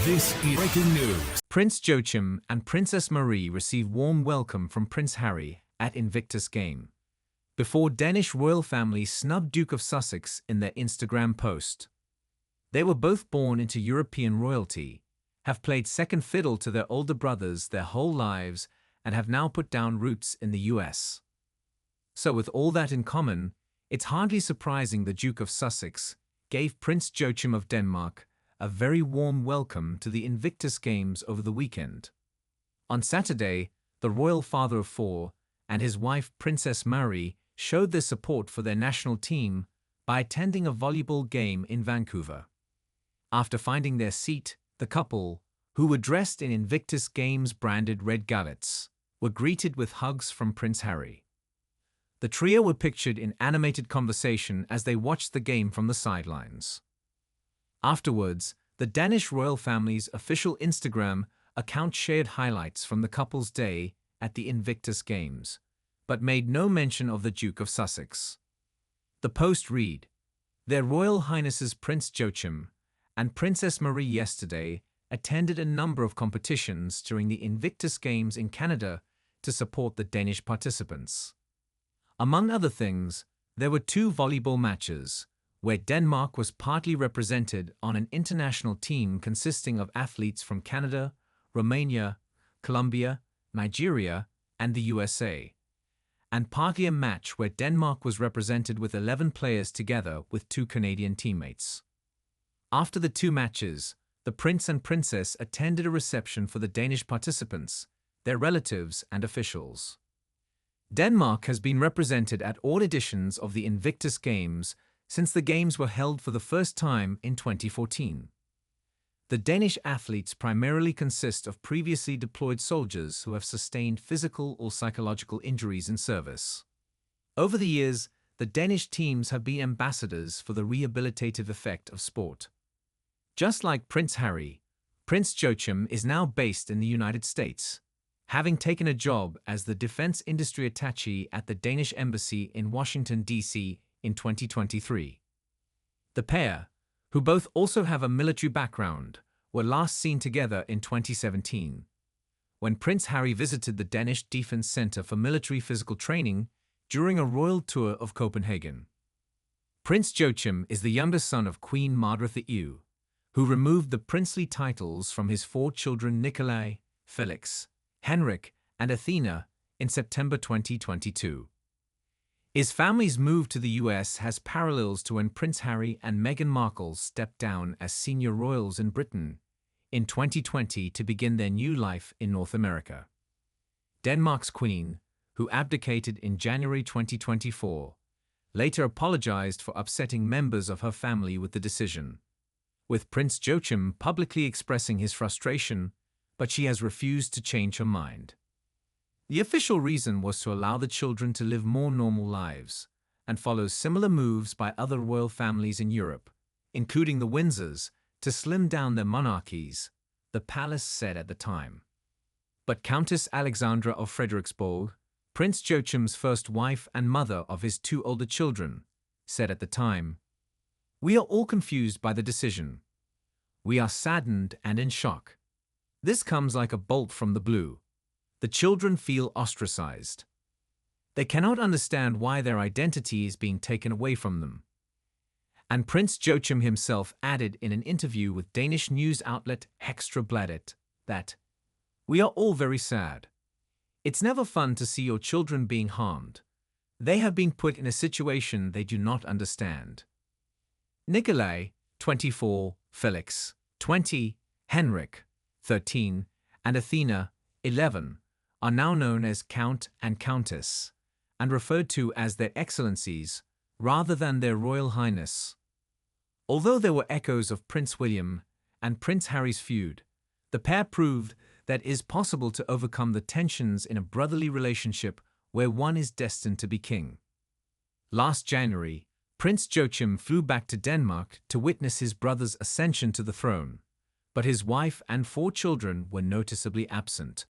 This is breaking news. Prince Joachim and Princess Marie receive warm welcome from Prince Harry at Invictus Game, before Danish royal family snubbed Duke of Sussex in their Instagram post. They were both born into European royalty, have played second fiddle to their older brothers their whole lives, and have now put down roots in the US. So with all that in common, it's hardly surprising the Duke of Sussex gave Prince Joachim of Denmark a very warm welcome to the Invictus Games over the weekend. On Saturday, the royal father of four and his wife Princess Marie showed their support for their national team by attending a volleyball game in Vancouver. After finding their seat, the couple, who were dressed in Invictus Games branded red galets, were greeted with hugs from Prince Harry. The trio were pictured in animated conversation as they watched the game from the sidelines. Afterwards, the Danish royal family's official Instagram account shared highlights from the couple's day at the Invictus Games, but made no mention of the Duke of Sussex. The post read, "Their Royal Highnesses Prince Joachim and Princess Marie yesterday attended a number of competitions during the Invictus Games in Canada to support the Danish participants. Among other things, there were 2 volleyball matches, where Denmark was partly represented on an international team consisting of athletes from Canada, Romania, Colombia, Nigeria, and the USA, and partly a match where Denmark was represented with 11 players together with 2 Canadian teammates. After the 2 matches, the Prince and Princess attended a reception for the Danish participants, their relatives, and officials. Denmark has been represented at all editions of the Invictus Games since the Games were held for the first time in 2014. The Danish athletes primarily consist of previously deployed soldiers who have sustained physical or psychological injuries in service. Over the years, the Danish teams have been ambassadors for the rehabilitative effect of sport. Just like Prince Harry, Prince Joachim is now based in the United States, having taken a job as the defense industry attaché at the Danish embassy in Washington, D.C. in 2023. The pair, who both also have a military background, were last seen together in 2017, when Prince Harry visited the Danish Defense Center for Military Physical Training during a royal tour of Copenhagen. Prince Joachim is the younger son of Queen Margrethe II, who removed the princely titles from his 4 children Nikolai, Felix, Henrik, and Athena in September 2022. His family's move to the US has parallels to when Prince Harry and Meghan Markle stepped down as senior royals in Britain in 2020 to begin their new life in North America. Denmark's queen, who abdicated in January 2024, later apologized for upsetting members of her family with the decision, with Prince Joachim publicly expressing his frustration, but she has refused to change her mind. The official reason was to allow the children to live more normal lives, and follows similar moves by other royal families in Europe, including the Windsors, to slim down their monarchies, the palace said at the time. But Countess Alexandra of Frederiksborg, Prince Joachim's first wife and mother of his 2 older children, said at the time, "We are all confused by the decision. We are saddened and in shock. This comes like a bolt from the blue. The children feel ostracized. They cannot understand why their identity is being taken away from them." And Prince Joachim himself added in an interview with Danish news outlet Ekstrabladet that, "We are all very sad. It's never fun to see your children being harmed. They have been put in a situation they do not understand." Nikolai, 24, Felix, 20, Henrik, 13, and Athena, 11, are now known as Count and Countess, and referred to as their Excellencies rather than their Royal Highness. Although there were echoes of Prince William and Prince Harry's feud, the pair proved that it is possible to overcome the tensions in a brotherly relationship where one is destined to be king. Last January, Prince Joachim flew back to Denmark to witness his brother's ascension to the throne, but his wife and 4 children were noticeably absent.